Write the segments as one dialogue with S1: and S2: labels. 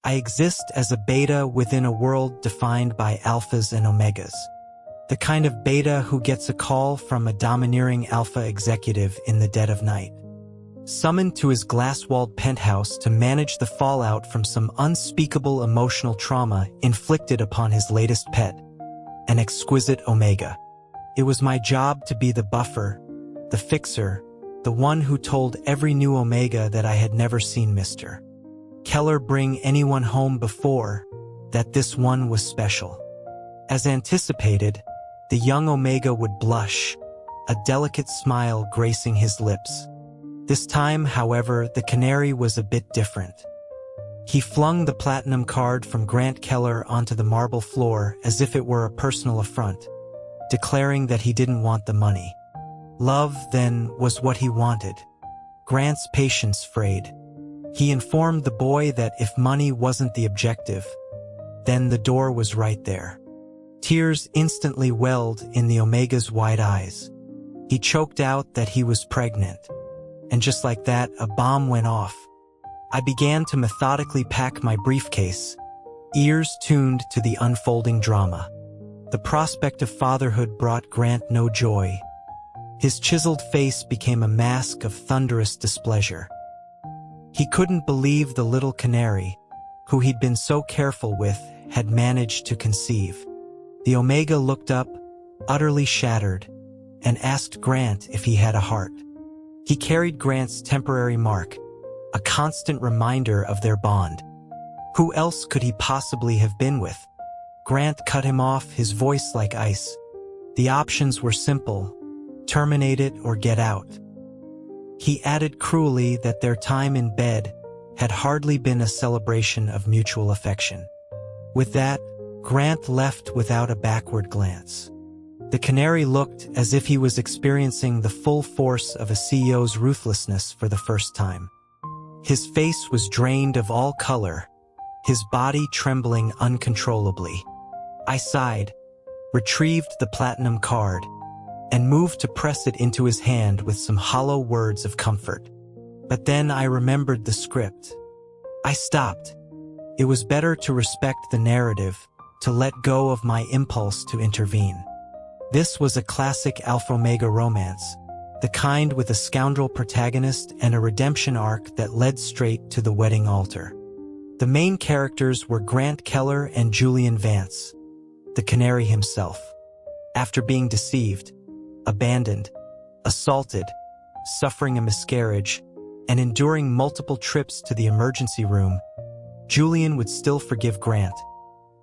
S1: I exist as a beta within a world defined by alphas and omegas. The kind of beta who gets a call from a domineering alpha executive in the dead of night, summoned to his glass-walled penthouse to manage the fallout from some unspeakable emotional trauma inflicted upon his latest pet, an exquisite omega. It was my job to be the buffer, the fixer, the one who told every new omega that I had never seen Mr. Keller bring anyone home before, that this one was special. As anticipated, the young omega would blush, a delicate smile gracing his lips. This time, however, the canary was a bit different. He flung the platinum card from Grant Keller onto the marble floor as if it were a personal affront, declaring that he didn't want the money. Love, then, was what he wanted. Grant's patience frayed. He informed the boy that if money wasn't the objective, then the door was right there. Tears instantly welled in the omega's wide eyes. He choked out that he was pregnant. And just like that, a bomb went off. I began to methodically pack my briefcase, ears tuned to the unfolding drama. The prospect of fatherhood brought Grant no joy. His chiseled face became a mask of thunderous displeasure. He couldn't believe the little canary, who he'd been so careful with, had managed to conceive. The omega looked up, utterly shattered, and asked Grant if he had a heart. He carried Grant's temporary mark, a constant reminder of their bond. Who else could he possibly have been with? Grant cut him off, his voice like ice. The options were simple: terminate it or get out. He added cruelly that their time in bed had hardly been a celebration of mutual affection. With that, Grant left without a backward glance. The canary looked as if he was experiencing the full force of a CEO's ruthlessness for the first time. His face was drained of all color, his body trembling uncontrollably. I sighed, retrieved the platinum card, and moved to press it into his hand with some hollow words of comfort. But then I remembered the script. I stopped. It was better to respect the narrative, to let go of my impulse to intervene. This was a classic alpha-omega romance, the kind with a scoundrel protagonist and a redemption arc that led straight to the wedding altar. The main characters were Grant Keller and Julian Vance, the canary himself. After being deceived, abandoned, assaulted, suffering a miscarriage, and enduring multiple trips to the emergency room, Julian would still forgive Grant,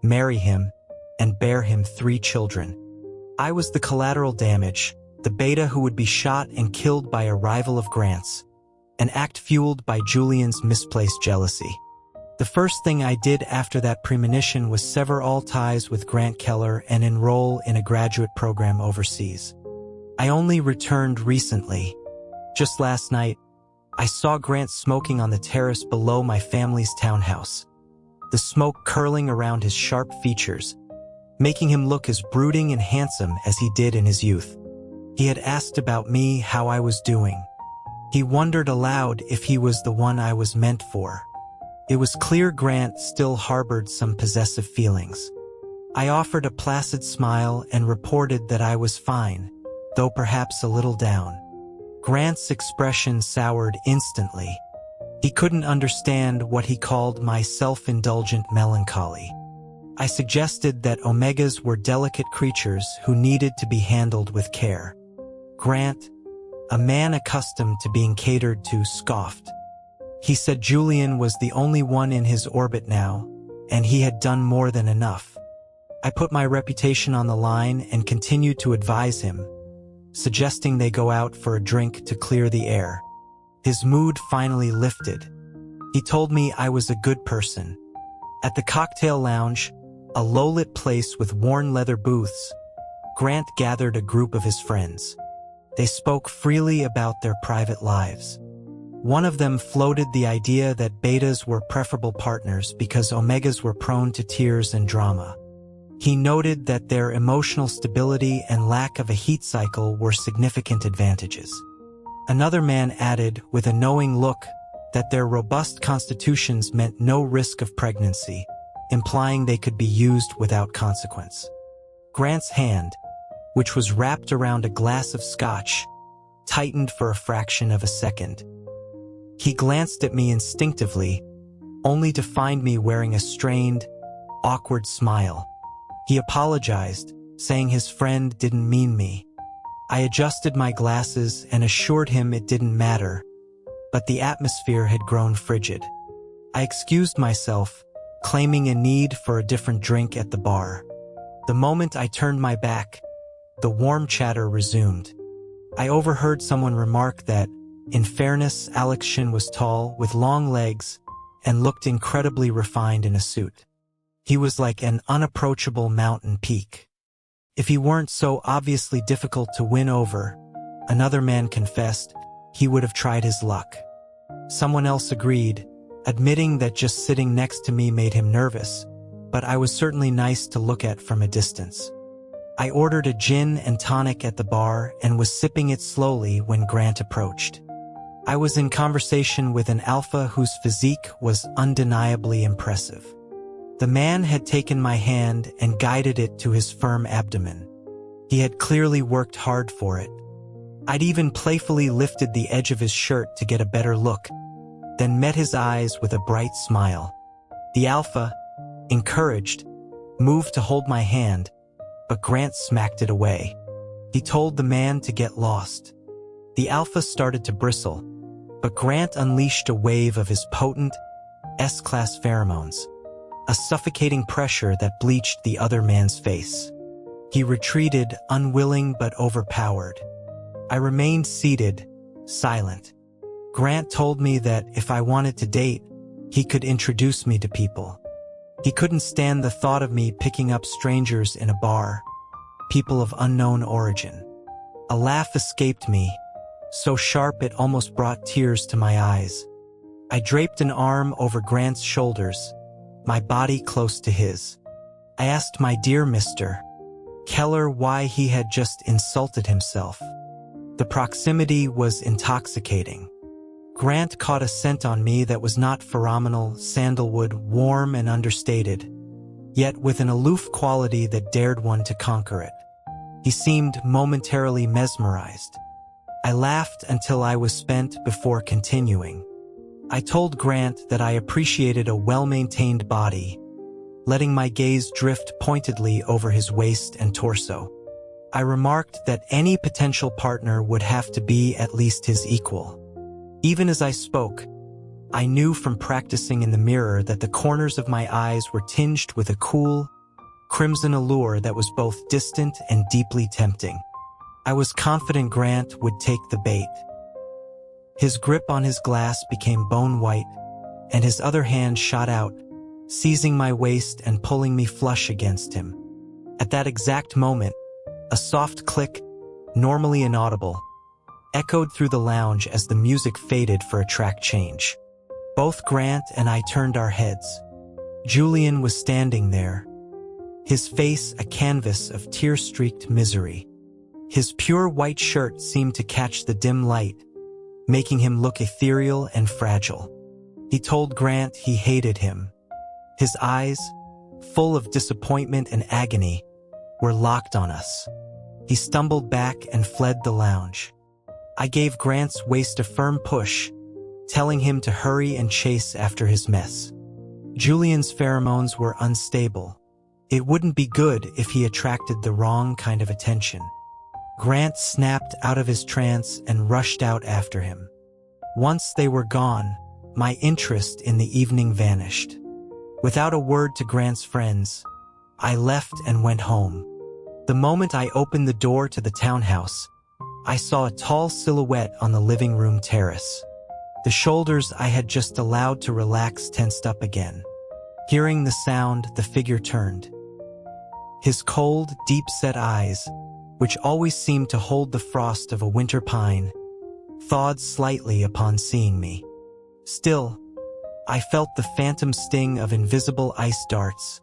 S1: marry him, and bear him 3 children. I was the collateral damage, the beta who would be shot and killed by a rival of Grant's, an act fueled by Julian's misplaced jealousy. The first thing I did after that premonition was sever all ties with Grant Keller and enroll in a graduate program overseas. I only returned recently. Just last night, I saw Grant smoking on the terrace below my family's townhouse, the smoke curling around his sharp features, making him look as brooding and handsome as he did in his youth. He had asked about me, how I was doing. He wondered aloud if he was the one I was meant for. It was clear Grant still harbored some possessive feelings. I offered a placid smile and reported that I was fine, though perhaps a little down. Grant's expression soured instantly. He couldn't understand what he called my self-indulgent melancholy. I suggested that omegas were delicate creatures who needed to be handled with care. Grant, a man accustomed to being catered to, scoffed. He said Julian was the only one in his orbit now, and he had done more than enough. I put my reputation on the line and continued to advise him, suggesting they go out for a drink to clear the air. His mood finally lifted. He told me I was a good person. At the cocktail lounge, a low-lit place with worn leather booths, Grant gathered a group of his friends. They spoke freely about their private lives. One of them floated the idea that betas were preferable partners because omegas were prone to tears and drama. He noted that their emotional stability and lack of a heat cycle were significant advantages. Another man added, with a knowing look, that their robust constitutions meant no risk of pregnancy, implying they could be used without consequence. Grant's hand, which was wrapped around a glass of scotch, tightened for a fraction of a second. He glanced at me instinctively, only to find me wearing a strained, awkward smile. He apologized, saying his friend didn't mean me. I adjusted my glasses and assured him it didn't matter, but the atmosphere had grown frigid. I excused myself, claiming a need for a different drink at the bar. The moment I turned my back, the warm chatter resumed. I overheard someone remark that, in fairness, Alex Shin was tall, with long legs, and looked incredibly refined in a suit. He was like an unapproachable mountain peak. If he weren't so obviously difficult to win over, another man confessed, he would have tried his luck. Someone else agreed, admitting that just sitting next to me made him nervous, but I was certainly nice to look at from a distance. I ordered a gin and tonic at the bar and was sipping it slowly when Grant approached. I was in conversation with an alpha whose physique was undeniably impressive. The man had taken my hand and guided it to his firm abdomen. He had clearly worked hard for it. I'd even playfully lifted the edge of his shirt to get a better look, then met his eyes with a bright smile. The alpha, encouraged, moved to hold my hand, but Grant smacked it away. He told the man to get lost. The alpha started to bristle, but Grant unleashed a wave of his potent, S-class pheromones, a suffocating pressure that bleached the other man's face. He retreated, unwilling but overpowered. I remained seated, silent. Grant told me that if I wanted to date, he could introduce me to people. He couldn't stand the thought of me picking up strangers in a bar, people of unknown origin. A laugh escaped me, so sharp it almost brought tears to my eyes. I draped an arm over Grant's shoulders, my body close to his. I asked my dear Mr. Keller why he had just insulted himself. The proximity was intoxicating. Grant caught a scent on me that was not phenomenal, sandalwood, warm and understated, yet with an aloof quality that dared one to conquer it. He seemed momentarily mesmerized. I laughed until I was spent before continuing. I told Grant that I appreciated a well-maintained body, letting my gaze drift pointedly over his waist and torso. I remarked that any potential partner would have to be at least his equal. Even as I spoke, I knew from practicing in the mirror that the corners of my eyes were tinged with a cool, crimson allure that was both distant and deeply tempting. I was confident Grant would take the bait. His grip on his glass became bone white, and his other hand shot out, seizing my waist and pulling me flush against him. At that exact moment, a soft click, normally inaudible, echoed through the lounge as the music faded for a track change. Both Grant and I turned our heads. Julian was standing there, his face a canvas of tear-streaked misery. His pure white shirt seemed to catch the dim light, making him look ethereal and fragile. He told Grant he hated him. His eyes, full of disappointment and agony, were locked on us. He stumbled back and fled the lounge. I gave Grant's waist a firm push, telling him to hurry and chase after his mess. Julian's pheromones were unstable. It wouldn't be good if he attracted the wrong kind of attention. Grant snapped out of his trance and rushed out after him. Once they were gone, my interest in the evening vanished. Without a word to Grant's friends, I left and went home. The moment I opened the door to the townhouse, I saw a tall silhouette on the living room terrace. The shoulders I had just allowed to relax tensed up again. Hearing the sound, the figure turned. His cold, deep-set eyes, which always seemed to hold the frost of a winter pine, thawed slightly upon seeing me. Still, I felt the phantom sting of invisible ice darts,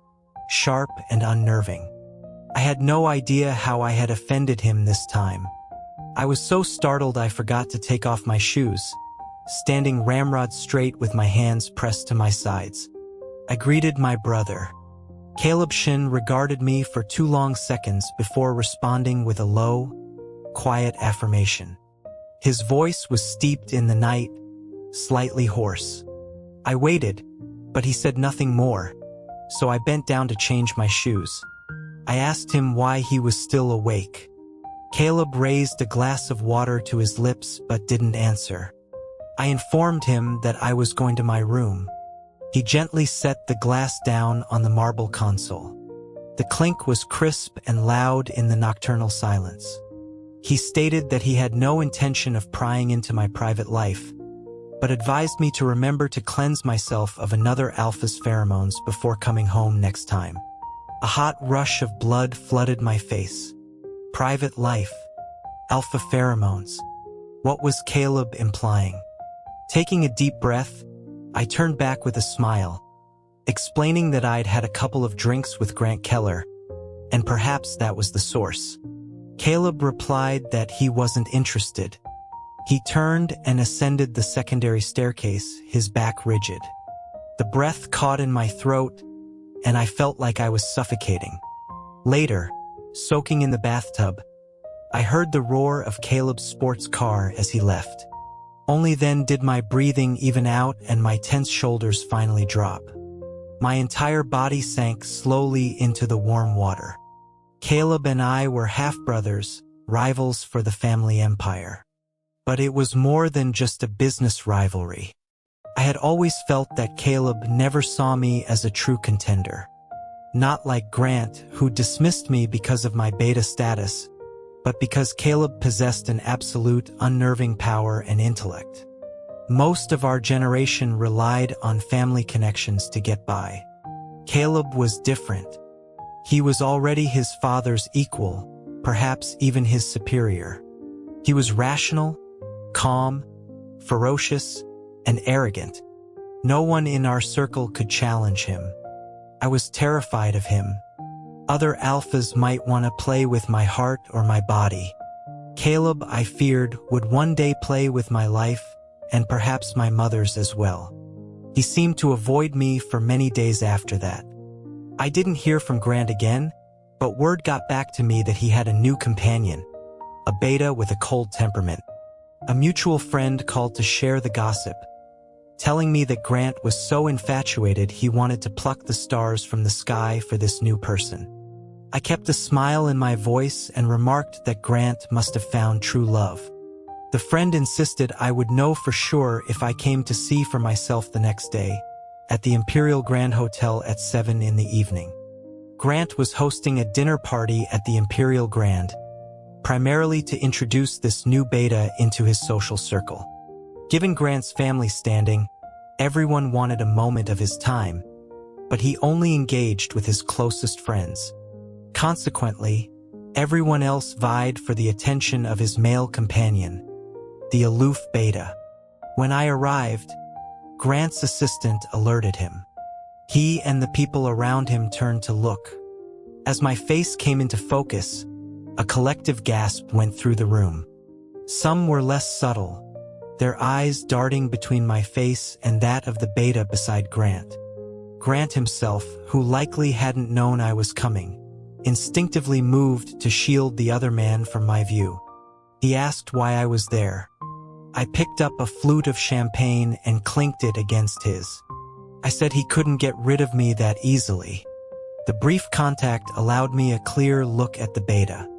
S1: sharp and unnerving. I had no idea how I had offended him this time. I was so startled I forgot to take off my shoes, standing ramrod straight with my hands pressed to my sides. I greeted my brother. Caleb Shin regarded me for 2 long seconds before responding with a low, quiet affirmation. His voice was steeped in the night, slightly hoarse. I waited, but he said nothing more, so I bent down to change my shoes. I asked him why he was still awake. Caleb raised a glass of water to his lips but didn't answer. I informed him that I was going to my room. He gently set the glass down on the marble console. The clink was crisp and loud in the nocturnal silence. He stated that he had no intention of prying into my private life, but advised me to remember to cleanse myself of another alpha's pheromones before coming home next time. A hot rush of blood flooded my face. Private life. Alpha pheromones. What was Caleb implying? Taking a deep breath, I turned back with a smile, explaining that I'd had a couple of drinks with Grant Keller, and perhaps that was the source. Caleb replied that he wasn't interested. He turned and ascended the secondary staircase, his back rigid. The breath caught in my throat, and I felt like I was suffocating. Later, soaking in the bathtub, I heard the roar of Caleb's sports car as he left. Only then did my breathing even out and my tense shoulders finally drop. My entire body sank slowly into the warm water. Caleb and I were half-brothers, rivals for the family empire. But it was more than just a business rivalry. I had always felt that Caleb never saw me as a true contender. Not like Grant, who dismissed me because of my beta status, but because Caleb possessed an absolute, unnerving power and intellect. Most of our generation relied on family connections to get by. Caleb was different. He was already his father's equal, perhaps even his superior. He was rational, calm, ferocious, and arrogant. No one in our circle could challenge him. I was terrified of him. Other alphas might want to play with my heart or my body. Caleb, I feared, would one day play with my life, and perhaps my mother's as well. He seemed to avoid me for many days after that. I didn't hear from Grant again, but word got back to me that he had a new companion, a beta with a cold temperament. A mutual friend called to share the gossip, telling me that Grant was so infatuated he wanted to pluck the stars from the sky for this new person. I kept a smile in my voice and remarked that Grant must have found true love. The friend insisted I would know for sure if I came to see for myself the next day, at the Imperial Grand Hotel at 7 in the evening. Grant was hosting a dinner party at the Imperial Grand, primarily to introduce this new beta into his social circle. Given Grant's family standing, everyone wanted a moment of his time, but he only engaged with his closest friends. Consequently, everyone else vied for the attention of his male companion, the aloof beta. When I arrived, Grant's assistant alerted him. He and the people around him turned to look. As my face came into focus, a collective gasp went through the room. Some were less subtle, their eyes darting between my face and that of the beta beside Grant. Grant himself, who likely hadn't known I was coming, instinctively moved to shield the other man from my view. He asked why I was there. I picked up a flute of champagne and clinked it against his. I said he couldn't get rid of me that easily. The brief contact allowed me a clear look at the beta.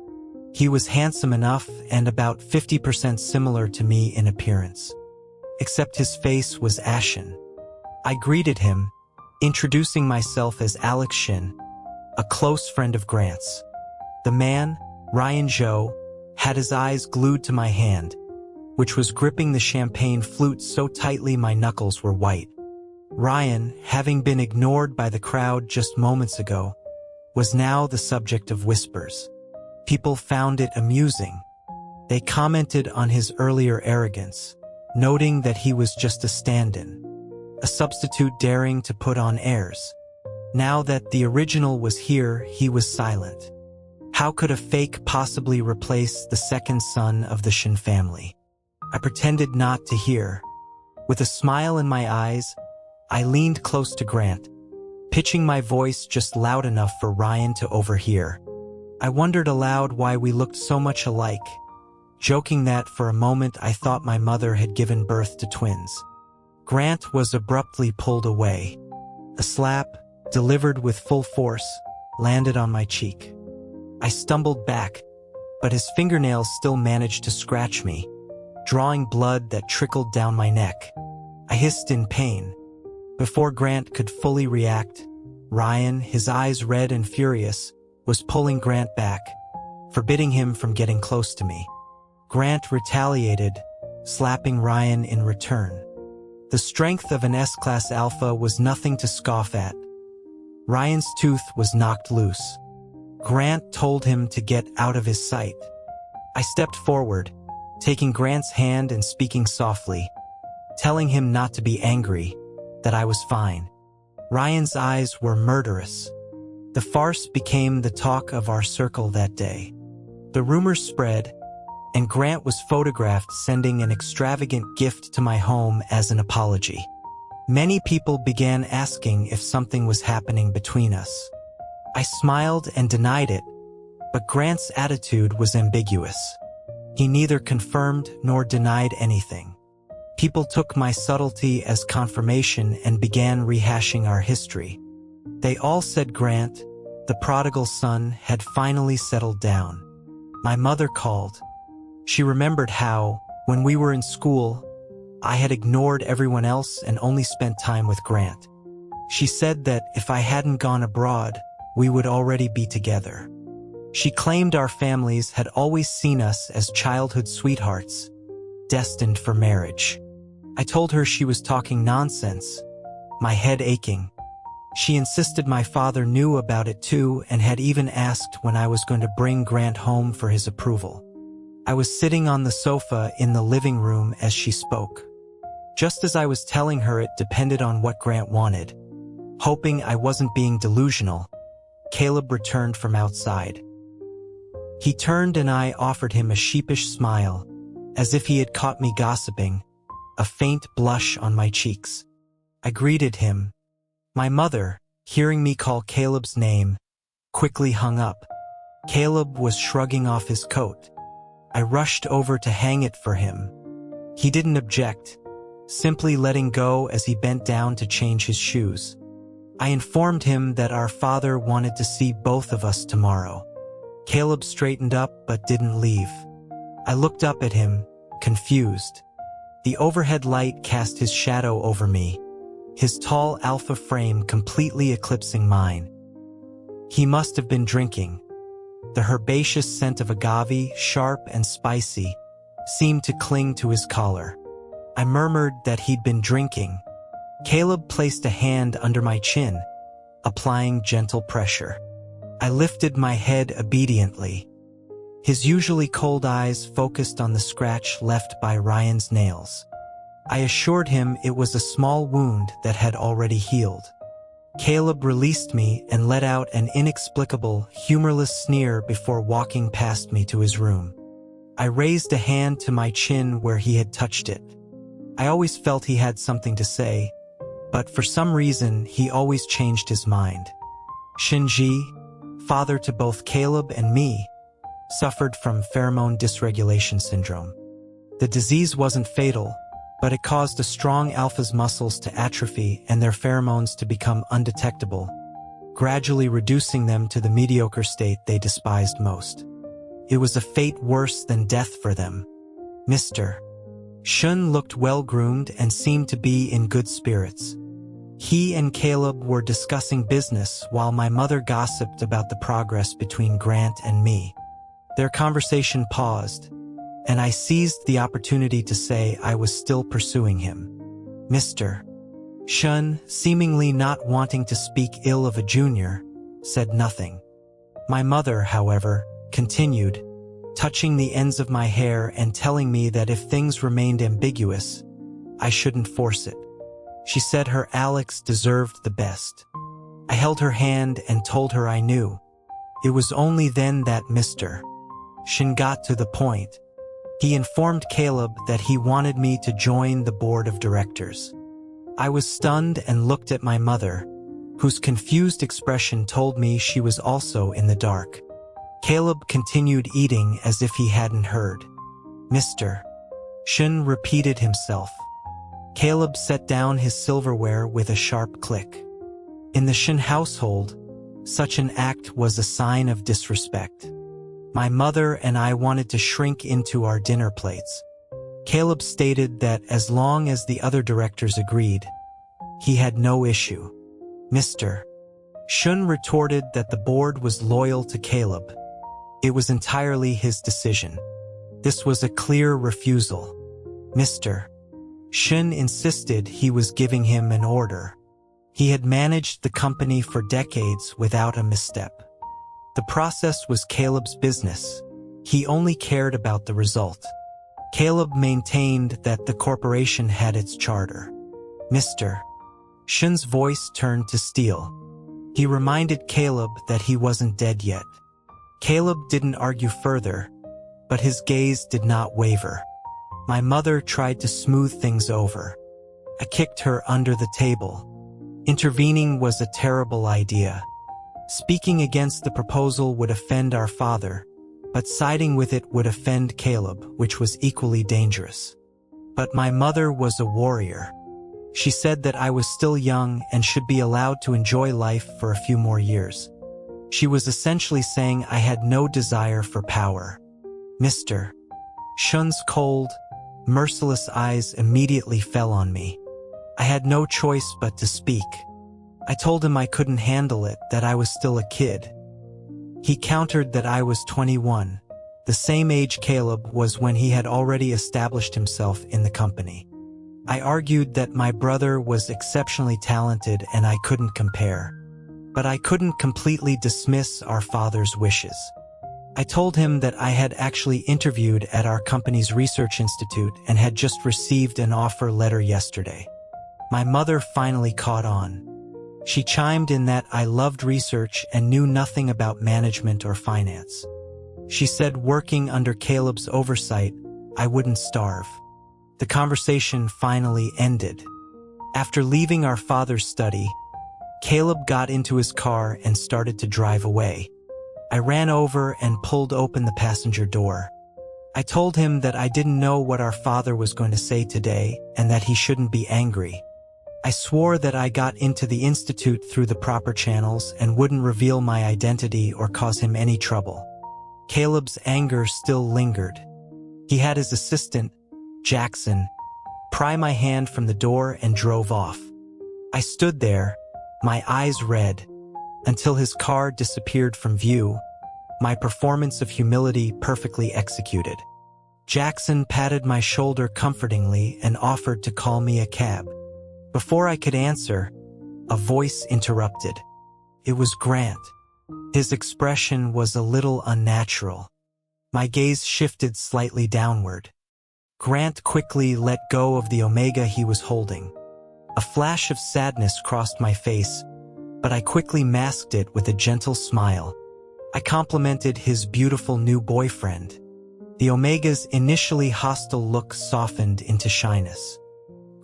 S1: He was handsome enough and about 50% similar to me in appearance. Except his face was ashen. I greeted him, introducing myself as Alex Shin, a close friend of Grant's. The man, Ryan Zhou, had his eyes glued to my hand, which was gripping the champagne flute so tightly my knuckles were white. Ryan, having been ignored by the crowd just moments ago, was now the subject of whispers. People found it amusing. They commented on his earlier arrogance, noting that he was just a stand-in, a substitute daring to put on airs. Now that the original was here, he was silent. How could a fake possibly replace the second son of the Shin family? I pretended not to hear, With a smile in my eyes, I leaned close to Grant, pitching my voice just loud enough for Ryan to overhear. I wondered aloud why we looked so much alike, joking that for a moment I thought my mother had given birth to twins. Grant was abruptly pulled away. A slap, delivered with full force, landed on my cheek. I stumbled back, but his fingernails still managed to scratch me, drawing blood that trickled down my neck. I hissed in pain. Before Grant could fully react, Ryan, his eyes red and furious, was pulling Grant back, forbidding him from getting close to me. Grant retaliated, slapping Ryan in return. The strength of an S-Class Alpha was nothing to scoff at. Ryan's tooth was knocked loose. Grant told him to get out of his sight. I stepped forward, taking Grant's hand and speaking softly, telling him not to be angry, that I was fine. Ryan's eyes were murderous. The farce became the talk of our circle that day. The rumors spread, and Grant was photographed sending an extravagant gift to my home as an apology. Many people began asking if something was happening between us. I smiled and denied it, but Grant's attitude was ambiguous. He neither confirmed nor denied anything. People took my subtlety as confirmation and began rehashing our history. They all said Grant, the prodigal son, had finally settled down. My mother called. She remembered how, when we were in school, I had ignored everyone else and only spent time with Grant. She said that if I hadn't gone abroad, we would already be together. She claimed our families had always seen us as childhood sweethearts, destined for marriage. I told her she was talking nonsense, my head aching. She insisted my father knew about it too and had even asked when I was going to bring Grant home for his approval. I was sitting on the sofa in the living room as she spoke. Just as I was telling her it depended on what Grant wanted. Hoping I wasn't being delusional, Caleb returned from outside. He turned and I offered him a sheepish smile, as if he had caught me gossiping, a faint blush on my cheeks. I greeted him. My mother, hearing me call Caleb's name, quickly hung up. Caleb was shrugging off his coat. I rushed over to hang it for him. He didn't object, simply letting go as he bent down to change his shoes. I informed him that our father wanted to see both of us tomorrow. Caleb straightened up but didn't leave. I looked up at him, confused. The overhead light cast his shadow over me, his tall alpha frame completely eclipsing mine. He must have been drinking. The herbaceous scent of agave, sharp and spicy, seemed to cling to his collar. I murmured that he'd been drinking. Caleb placed a hand under my chin, applying gentle pressure. I lifted my head obediently. His usually cold eyes focused on the scratch left by Ryan's nails. I assured him it was a small wound that had already healed. Caleb released me and let out an inexplicable, humorless sneer before walking past me to his room. I raised a hand to my chin where he had touched it. I always felt he had something to say, but for some reason he always changed his mind. Shinji, father to both Caleb and me, suffered from pheromone dysregulation syndrome. The disease wasn't fatal, but it caused a strong alpha's muscles to atrophy and their pheromones to become undetectable, gradually reducing them to the mediocre state they despised most. It was a fate worse than death for them. Mr. Shun looked well-groomed and seemed to be in good spirits. He and Caleb were discussing business while my mother gossiped about the progress between Grant and me. Their conversation paused, and I seized the opportunity to say I was still pursuing him. Mr. Shun, seemingly not wanting to speak ill of a junior, said nothing. My mother, however, continued, touching the ends of my hair and telling me that if things remained ambiguous, I shouldn't force it. She said her Alex deserved the best. I held her hand and told her I knew. It was only then that Mr. Shin got to the point. He informed Caleb that he wanted me to join the board of directors. I was stunned and looked at my mother, whose confused expression told me she was also in the dark. Caleb continued eating as if he hadn't heard. Mr. Shun repeated himself. Caleb set down his silverware with a sharp click. In the Shun household, such an act was a sign of disrespect. My mother and I wanted to shrink into our dinner plates. Caleb stated that as long as the other directors agreed, he had no issue. Mr. Shun retorted that the board was loyal to Caleb. It was entirely his decision. This was a clear refusal. Mr. Shun insisted he was giving him an order. He had managed the company for decades without a misstep. The process was Caleb's business. He only cared about the result. Caleb maintained that the corporation had its charter. Mr. Shun's voice turned to steel. He reminded Caleb that he wasn't dead yet. Caleb didn't argue further, but his gaze did not waver. My mother tried to smooth things over. I kicked her under the table. Intervening was a terrible idea. Speaking against the proposal would offend our father, but siding with it would offend Caleb, which was equally dangerous. But my mother was a warrior. She said that I was still young and should be allowed to enjoy life for a few more years. She was essentially saying I had no desire for power. Mr. Shun's cold, merciless eyes immediately fell on me. I had no choice but to speak. I told him I couldn't handle it, that I was still a kid. He countered that I was 21, the same age Caleb was when he had already established himself in the company. I argued that my brother was exceptionally talented and I couldn't compare. But I couldn't completely dismiss our father's wishes. I told him that I had actually interviewed at our company's research institute and had just received an offer letter yesterday. My mother finally caught on. She chimed in that I loved research and knew nothing about management or finance. She said working under Caleb's oversight, I wouldn't starve. The conversation finally ended. After leaving our father's study, Caleb got into his car and started to drive away. I ran over and pulled open the passenger door. I told him that I didn't know what our father was going to say today and that he shouldn't be angry. I swore that I got into the institute through the proper channels and wouldn't reveal my identity or cause him any trouble. Caleb's anger still lingered. He had his assistant, Jackson, pry my hand from the door and drove off. I stood there, my eyes red, until his car disappeared from view, my performance of humility perfectly executed. Jackson patted my shoulder comfortingly and offered to call me a cab. Before I could answer, a voice interrupted. It was Grant. His expression was a little unnatural. My gaze shifted slightly downward. Grant quickly let go of the Omega he was holding. A flash of sadness crossed my face, but I quickly masked it with a gentle smile. I complimented his beautiful new boyfriend. The Omega's initially hostile look softened into shyness.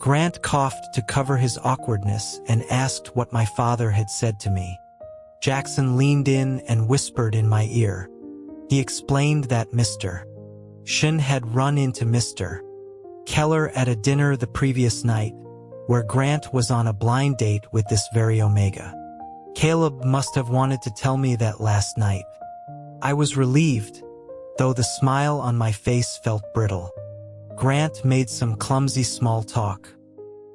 S1: Grant coughed to cover his awkwardness and asked what my father had said to me. Jackson leaned in and whispered in my ear. He explained that Mr. Shun had run into Mr. Keller at a dinner the previous night, where Grant was on a blind date with this very Omega. Caleb must have wanted to tell me that last night. I was relieved, though the smile on my face felt brittle. Grant made some clumsy small talk.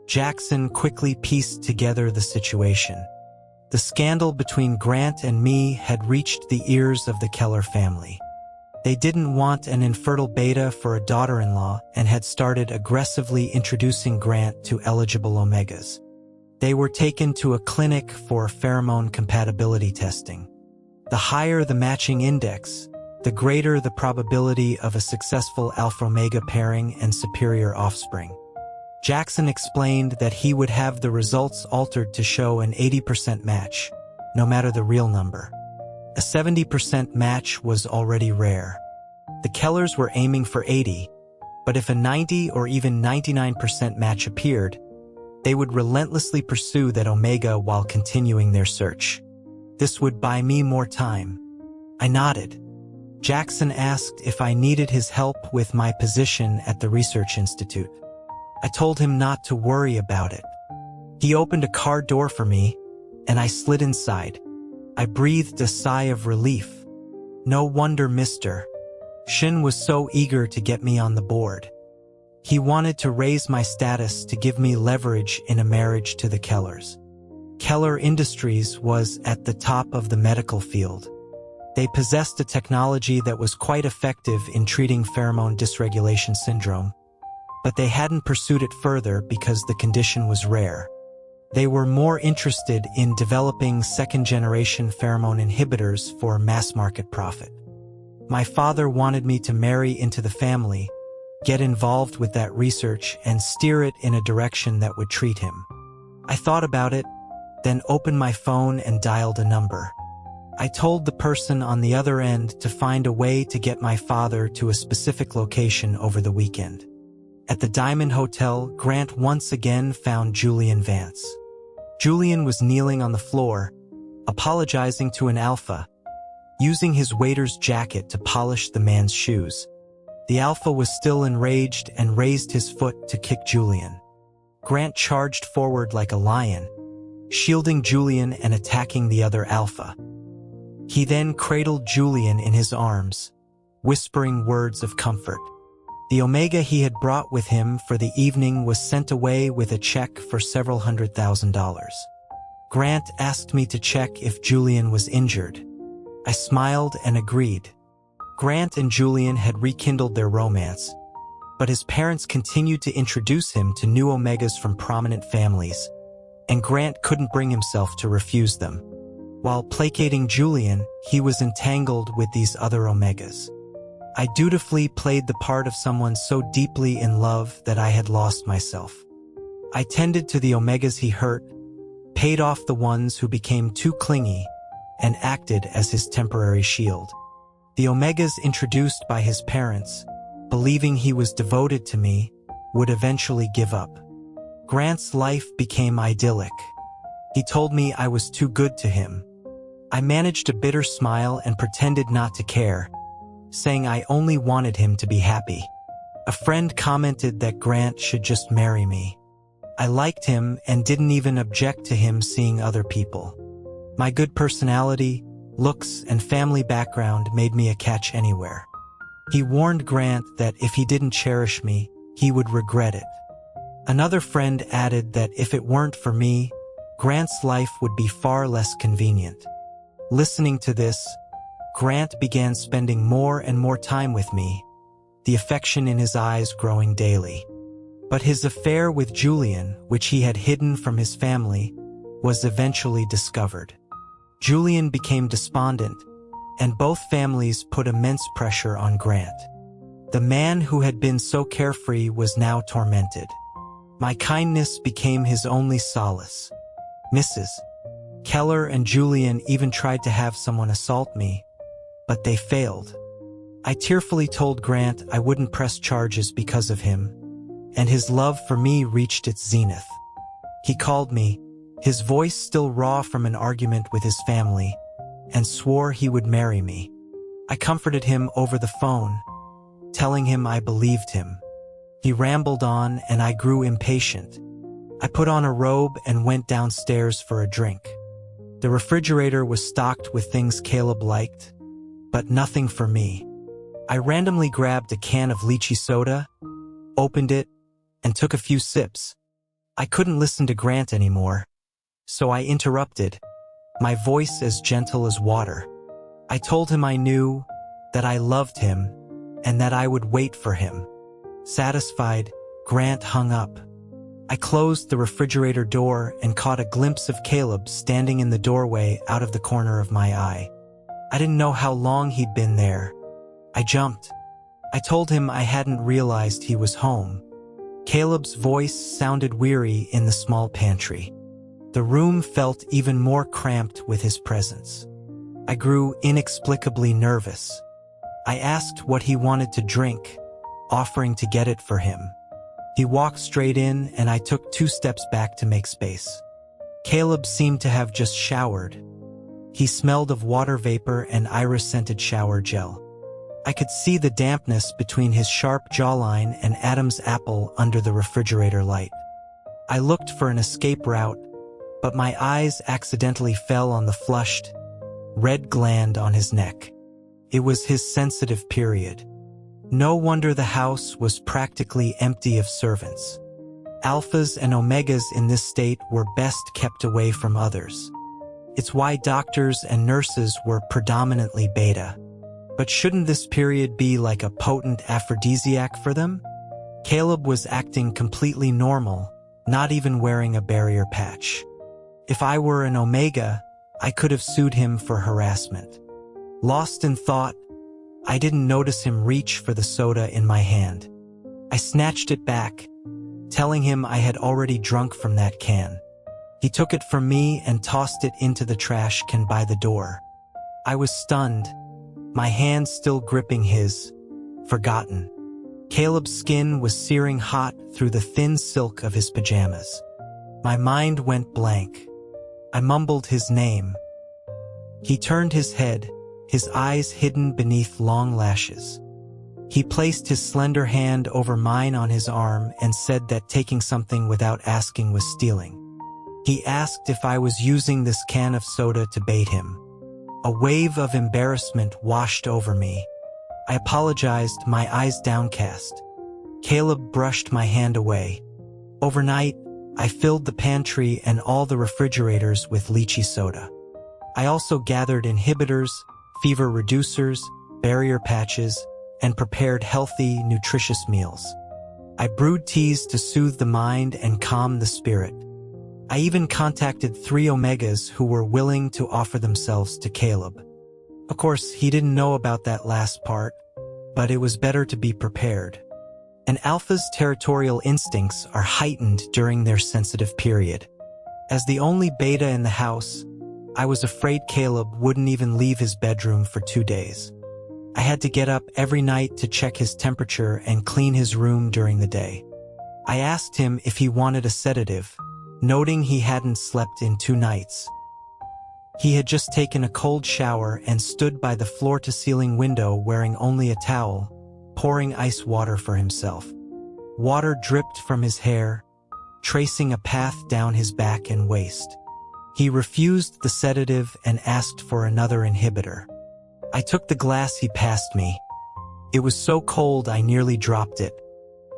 S1: Jackson quickly pieced together the situation. The scandal between Grant and me had reached the ears of the Keller family. They didn't want an infertile beta for a daughter-in-law and had started aggressively introducing Grant to eligible Omegas. They were taken to a clinic for pheromone compatibility testing. The higher the matching index, the greater the probability of a successful alpha-omega pairing and superior offspring. Jackson explained that he would have the results altered to show an 80% match, no matter the real number. A 70% match was already rare. The Kellers were aiming for 80, but if a 90 or even 99% match appeared, they would relentlessly pursue that omega while continuing their search. This would buy me more time. I nodded. Jackson asked if I needed his help with my position at the research institute. I told him not to worry about it. He opened a car door for me, and I slid inside. I breathed a sigh of relief. No wonder Mr. Shin was so eager to get me on the board. He wanted to raise my status to give me leverage in a marriage to the Kellers. Keller Industries was at the top of the medical field. They possessed a technology that was quite effective in treating pheromone dysregulation syndrome, but they hadn't pursued it further because the condition was rare. They were more interested in developing second-generation pheromone inhibitors for mass-market profit. My father wanted me to marry into the family, get involved with that research, and steer it in a direction that would treat him. I thought about it, then opened my phone and dialed a number. I told the person on the other end to find a way to get my father to a specific location over the weekend. At the Diamond Hotel, Grant once again found Julian Vance. Julian was kneeling on the floor, apologizing to an alpha, using his waiter's jacket to polish the man's shoes. The alpha was still enraged and raised his foot to kick Julian. Grant charged forward like a lion, shielding Julian and attacking the other alpha. He then cradled Julian in his arms, whispering words of comfort. The omega he had brought with him for the evening was sent away with a check for several $100,000. Grant asked me to check if Julian was injured. I smiled and agreed. Grant and Julian had rekindled their romance, but his parents continued to introduce him to new omegas from prominent families, and Grant couldn't bring himself to refuse them. While placating Julian, he was entangled with these other omegas. I dutifully played the part of someone so deeply in love that I had lost myself. I tended to the omegas he hurt, paid off the ones who became too clingy, and acted as his temporary shield. The omegas introduced by his parents, believing he was devoted to me, would eventually give up. Grant's life became idyllic. He told me I was too good to him. I managed a bitter smile and pretended not to care, saying I only wanted him to be happy. A friend commented that Grant should just marry me. I liked him and didn't even object to him seeing other people. My good personality, looks, and family background made me a catch anywhere. He warned Grant that if he didn't cherish me, he would regret it. Another friend added that if it weren't for me, Grant's life would be far less convenient. Listening to this, Grant began spending more and more time with me, the affection in his eyes growing daily. But his affair with Julian, which he had hidden from his family, was eventually discovered. Julian became despondent, and both families put immense pressure on Grant. The man who had been so carefree was now tormented. My kindness became his only solace. Mrs. Keller and Julian even tried to have someone assault me, but they failed. I tearfully told Grant I wouldn't press charges because of him, and his love for me reached its zenith. He called me, his voice still raw from an argument with his family, and swore he would marry me. I comforted him over the phone, telling him I believed him. He rambled on, and I grew impatient. I put on a robe and went downstairs for a drink. The refrigerator was stocked with things Caleb liked, but nothing for me. I randomly grabbed a can of lychee soda, opened it, and took a few sips. I couldn't listen to Grant anymore, so I interrupted, my voice as gentle as water. I told him I knew, that I loved him, and that I would wait for him. Satisfied, Grant hung up. I closed the refrigerator door and caught a glimpse of Caleb standing in the doorway out of the corner of my eye. I didn't know how long he'd been there. I jumped. I told him I hadn't realized he was home. Caleb's voice sounded weary in the small pantry. The room felt even more cramped with his presence. I grew inexplicably nervous. I asked what he wanted to drink, offering to get it for him. He walked straight in, and I took 2 steps back to make space. Caleb seemed to have just showered. He smelled of water vapor and iris-scented shower gel. I could see the dampness between his sharp jawline and Adam's apple under the refrigerator light. I looked for an escape route, but my eyes accidentally fell on the flushed, red gland on his neck. It was his sensitive period. No wonder the house was practically empty of servants. Alphas and omegas in this state were best kept away from others. It's why doctors and nurses were predominantly beta. But shouldn't this period be like a potent aphrodisiac for them? Caleb was acting completely normal, not even wearing a barrier patch. If I were an omega, I could have sued him for harassment. Lost in thought, I didn't notice him reach for the soda in my hand. I snatched it back, telling him I had already drunk from that can. He took it from me and tossed it into the trash can by the door. I was stunned, my hand still gripping his, forgotten. Caleb's skin was searing hot through the thin silk of his pajamas. My mind went blank. I mumbled his name. He turned his head, his eyes hidden beneath long lashes. He placed his slender hand over mine on his arm and said that taking something without asking was stealing. He asked if I was using this can of soda to bait him. A wave of embarrassment washed over me. I apologized, my eyes downcast. Caleb brushed my hand away. Overnight, I filled the pantry and all the refrigerators with lychee soda. I also gathered inhibitors, fever reducers, barrier patches, and prepared healthy, nutritious meals. I brewed teas to soothe the mind and calm the spirit. I even contacted 3 omegas who were willing to offer themselves to Caleb. Of course, he didn't know about that last part, but it was better to be prepared. An alpha's territorial instincts are heightened during their sensitive period. As the only beta in the house, I was afraid Caleb wouldn't even leave his bedroom for 2 days. I had to get up every night to check his temperature and clean his room during the day. I asked him if he wanted a sedative, noting he hadn't slept in 2 nights. He had just taken a cold shower and stood by the floor-to-ceiling window wearing only a towel, pouring ice water for himself. Water dripped from his hair, tracing a path down his back and waist. He refused the sedative and asked for another inhibitor. I took the glass he passed me. It was so cold I nearly dropped it.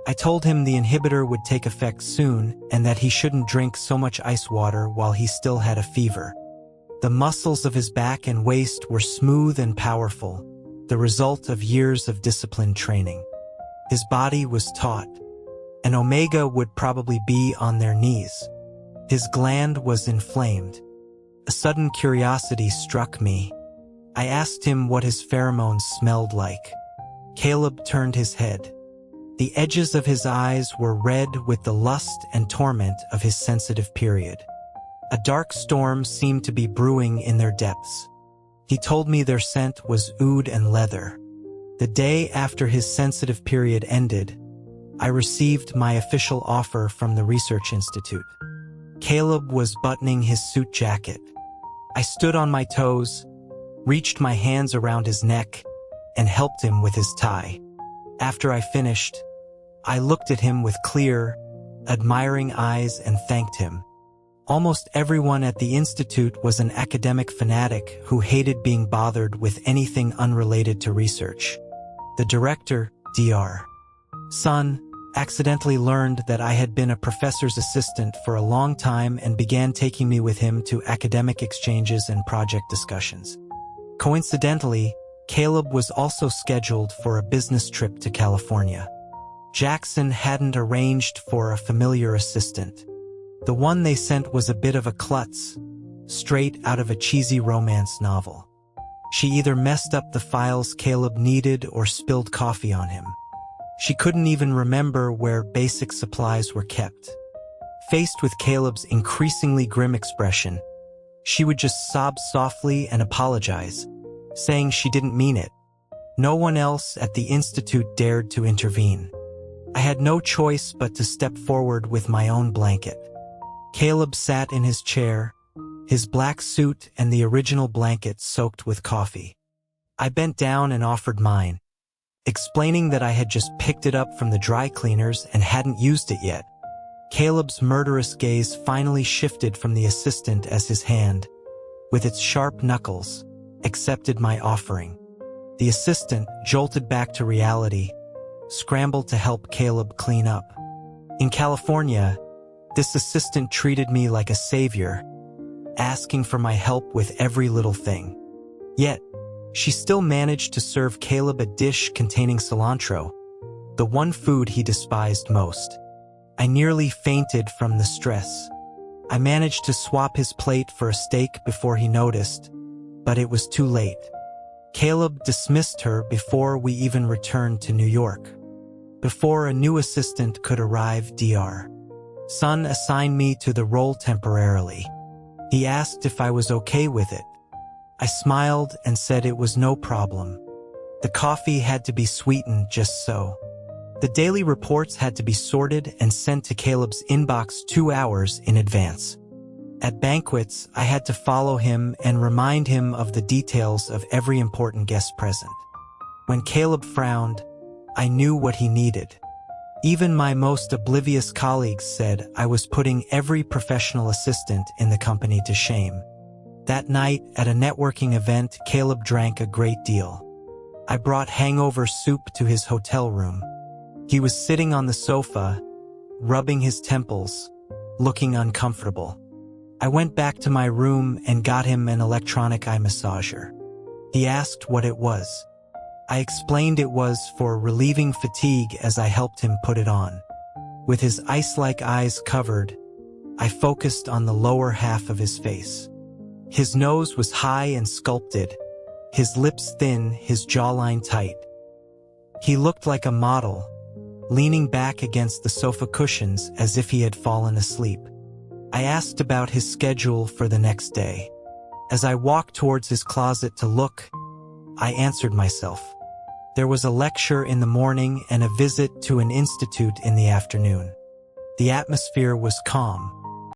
S1: I told him the inhibitor would take effect soon and that he shouldn't drink so much ice water while he still had a fever. The muscles of his back and waist were smooth and powerful, the result of years of disciplined training. His body was taut. An omega would probably be on their knees. His gland was inflamed. A sudden curiosity struck me. I asked him what his pheromones smelled like. Caleb turned his head. The edges of his eyes were red with the lust and torment of his sensitive period. A dark storm seemed to be brewing in their depths. He told me their scent was oud and leather. The day after his sensitive period ended, I received my official offer from the research institute. Caleb was buttoning his suit jacket. I stood on my toes, reached my hands around his neck, and helped him with his tie. After I finished, I looked at him with clear, admiring eyes and thanked him. Almost everyone at the institute was an academic fanatic who hated being bothered with anything unrelated to research. The director, Dr. Sun, accidentally learned that I had been a professor's assistant for a long time and began taking me with him to academic exchanges and project discussions. Coincidentally, Caleb was also scheduled for a business trip to California. Jackson hadn't arranged for a familiar assistant. The one they sent was a bit of a klutz, straight out of a cheesy romance novel. She either messed up the files Caleb needed or spilled coffee on him. She couldn't even remember where basic supplies were kept. Faced with Caleb's increasingly grim expression, she would just sob softly and apologize, saying she didn't mean it. No one else at the institute dared to intervene. I had no choice but to step forward with my own blanket. Caleb sat in his chair, his black suit and the original blanket soaked with coffee. I bent down and offered mine, explaining that I had just picked it up from the dry cleaners and hadn't used it yet. Caleb's murderous gaze finally shifted from the assistant as his hand, with its sharp knuckles, accepted my offering. The assistant, jolted back to reality, scrambled to help Caleb clean up. In California, this assistant treated me like a savior, asking for my help with every little thing. Yet, she still managed to serve Caleb a dish containing cilantro, the one food he despised most. I nearly fainted from the stress. I managed to swap his plate for a steak before he noticed, but it was too late. Caleb dismissed her before we even returned to New York. Before a new assistant could arrive, Dr. Sun assigned me to the role temporarily. He asked if I was okay with it. I smiled and said it was no problem. The coffee had to be sweetened just so. The daily reports had to be sorted and sent to Caleb's inbox 2 hours in advance. At banquets, I had to follow him and remind him of the details of every important guest present. When Caleb frowned, I knew what he needed. Even my most oblivious colleagues said I was putting every professional assistant in the company to shame. That night, at a networking event, Caleb drank a great deal. I brought hangover soup to his hotel room. He was sitting on the sofa, rubbing his temples, looking uncomfortable. I went back to my room and got him an electronic eye massager. He asked what it was. I explained it was for relieving fatigue as I helped him put it on. With his ice-like eyes covered, I focused on the lower half of his face. His nose was high and sculpted, his lips thin, his jawline tight. He looked like a model, leaning back against the sofa cushions as if he had fallen asleep. I asked about his schedule for the next day. As I walked towards his closet to look, I answered myself. There was a lecture in the morning and a visit to an institute in the afternoon. The atmosphere was calm,